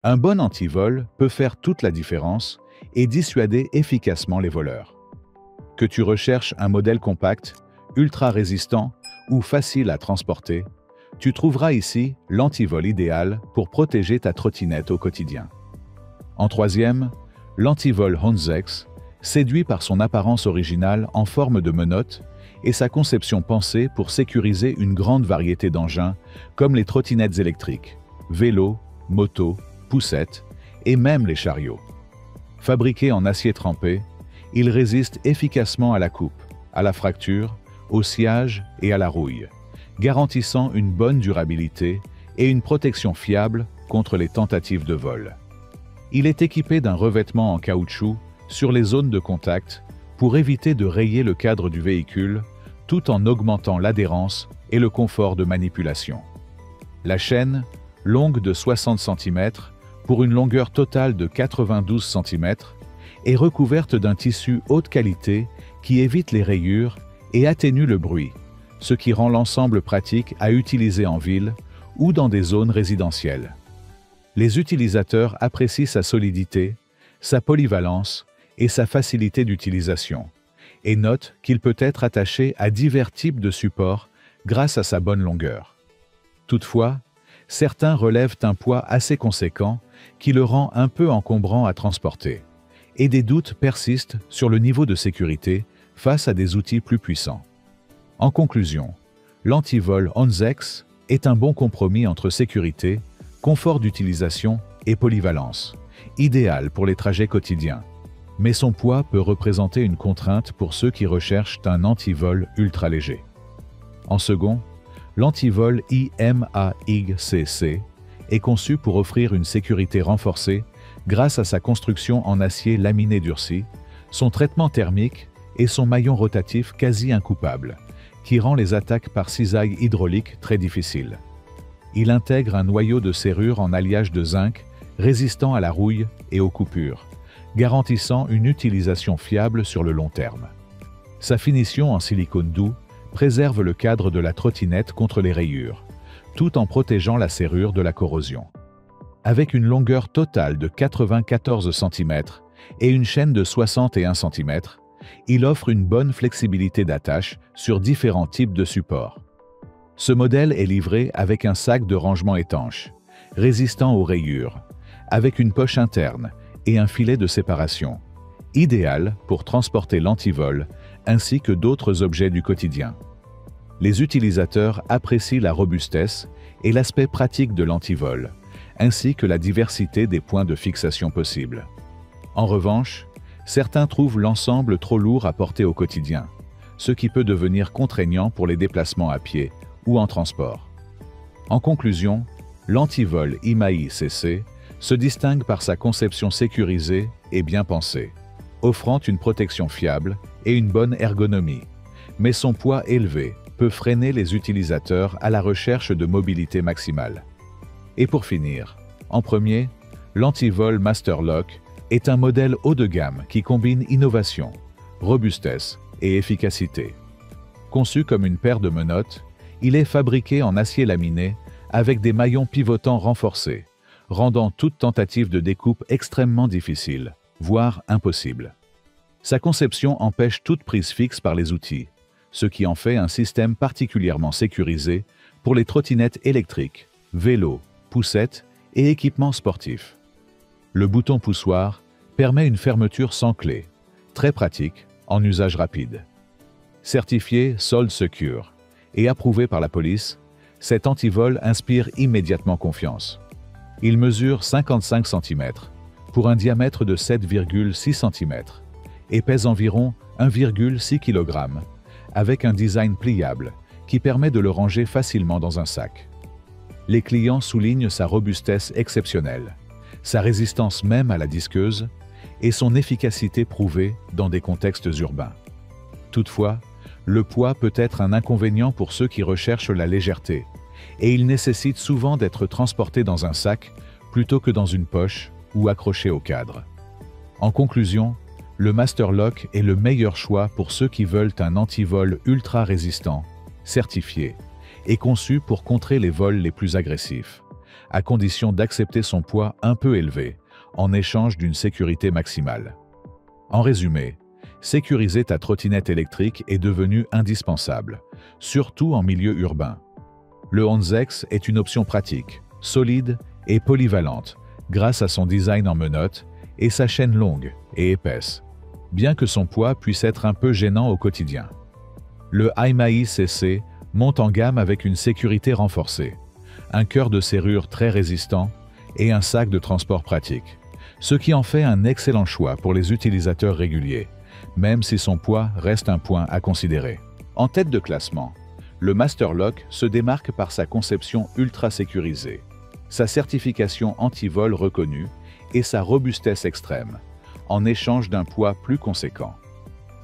Un bon antivol peut faire toute la différence et dissuader efficacement les voleurs. Que tu recherches un modèle compact, ultra résistant ou facile à transporter, tu trouveras ici l'antivol idéal pour protéger ta trottinette au quotidien. En troisième, l'antivol Honzex, séduit par son apparence originale en forme de menotte et sa conception pensée pour sécuriser une grande variété d'engins comme les trottinettes électriques, vélos, motos, poussettes et même les chariots. Fabriqué en acier trempé, il résiste efficacement à la coupe, à la fracture, au sciage et à la rouille, garantissant une bonne durabilité et une protection fiable contre les tentatives de vol. Il est équipé d'un revêtement en caoutchouc sur les zones de contact pour éviter de rayer le cadre du véhicule tout en augmentant l'adhérence et le confort de manipulation. La chaîne, longue de 60 cm pour une longueur totale de 92 cm, est recouverte d'un tissu haute qualité qui évite les rayures et atténue le bruit, ce qui rend l'ensemble pratique à utiliser en ville ou dans des zones résidentielles. Les utilisateurs apprécient sa solidité, sa polyvalence et sa facilité d'utilisation, et notent qu'il peut être attaché à divers types de supports grâce à sa bonne longueur. Toutefois, certains relèvent un poids assez conséquent qui le rend un peu encombrant à transporter, et des doutes persistent sur le niveau de sécurité face à des outils plus puissants. En conclusion, l'antivol Honzex est un bon compromis entre sécurité, confort d'utilisation et polyvalence, idéal pour les trajets quotidiens. Mais son poids peut représenter une contrainte pour ceux qui recherchent un antivol ultra léger. En second, l'antivol IMAIGCC est conçu pour offrir une sécurité renforcée grâce à sa construction en acier laminé durci, son traitement thermique et son maillon rotatif quasi incoupable, qui rend les attaques par cisaille hydraulique très difficiles. Il intègre un noyau de serrure en alliage de zinc résistant à la rouille et aux coupures, garantissant une utilisation fiable sur le long terme. Sa finition en silicone doux préserve le cadre de la trottinette contre les rayures, tout en protégeant la serrure de la corrosion. Avec une longueur totale de 94 cm et une chaîne de 61 cm, il offre une bonne flexibilité d'attache sur différents types de supports. Ce modèle est livré avec un sac de rangement étanche, résistant aux rayures, avec une poche interne et un filet de séparation, idéal pour transporter l'antivol ainsi que d'autres objets du quotidien. Les utilisateurs apprécient la robustesse et l'aspect pratique de l'antivol, ainsi que la diversité des points de fixation possibles. En revanche, certains trouvent l'ensemble trop lourd à porter au quotidien, ce qui peut devenir contraignant pour les déplacements à pied ou en transport. En conclusion, l'antivol IMAI-CC se distingue par sa conception sécurisée et bien pensée, offrant une protection fiable et une bonne ergonomie, mais son poids élevé peut freiner les utilisateurs à la recherche de mobilité maximale. Et pour finir, en premier, l'antivol Masterlock est un modèle haut de gamme qui combine innovation, robustesse et efficacité. Conçu comme une paire de menottes, il est fabriqué en acier laminé avec des maillons pivotants renforcés, rendant toute tentative de découpe extrêmement difficile, voire impossible. Sa conception empêche toute prise fixe par les outils, ce qui en fait un système particulièrement sécurisé pour les trottinettes électriques, vélos, poussettes et équipements sportifs. Le bouton poussoir permet une fermeture sans clé, très pratique en usage rapide. Certifié Sold Secure et approuvé par la police, cet antivol inspire immédiatement confiance. Il mesure 55 cm pour un diamètre de 7,6 cm et pèse environ 1,6 kg avec un design pliable qui permet de le ranger facilement dans un sac. Les clients soulignent sa robustesse exceptionnelle, sa résistance même à la disqueuse et son efficacité prouvée dans des contextes urbains. Toutefois, le poids peut être un inconvénient pour ceux qui recherchent la légèreté, et il nécessite souvent d'être transporté dans un sac plutôt que dans une poche ou accroché au cadre. En conclusion, le Masterlock est le meilleur choix pour ceux qui veulent un antivol ultra résistant, certifié, et conçu pour contrer les vols les plus agressifs, à condition d'accepter son poids un peu élevé, en échange d'une sécurité maximale. En résumé, sécuriser ta trottinette électrique est devenu indispensable, surtout en milieu urbain. Le Onzex est une option pratique, solide et polyvalente, grâce à son design en menottes et sa chaîne longue et épaisse, bien que son poids puisse être un peu gênant au quotidien. Le Aimae CC monte en gamme avec une sécurité renforcée, un cœur de serrure très résistant et un sac de transport pratique, ce qui en fait un excellent choix pour les utilisateurs réguliers, même si son poids reste un point à considérer. En tête de classement, le Master Lock se démarque par sa conception ultra sécurisée, sa certification anti-vol reconnue et sa robustesse extrême, en échange d'un poids plus conséquent.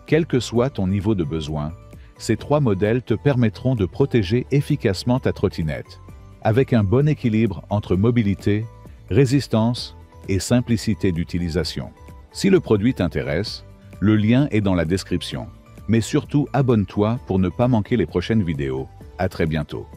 Quel que soit ton niveau de besoin, ces 3 modèles te permettront de protéger efficacement ta trottinette, avec un bon équilibre entre mobilité, résistance et simplicité d'utilisation. Si le produit t'intéresse, le lien est dans la description. Mais surtout, abonne-toi pour ne pas manquer les prochaines vidéos. À très bientôt.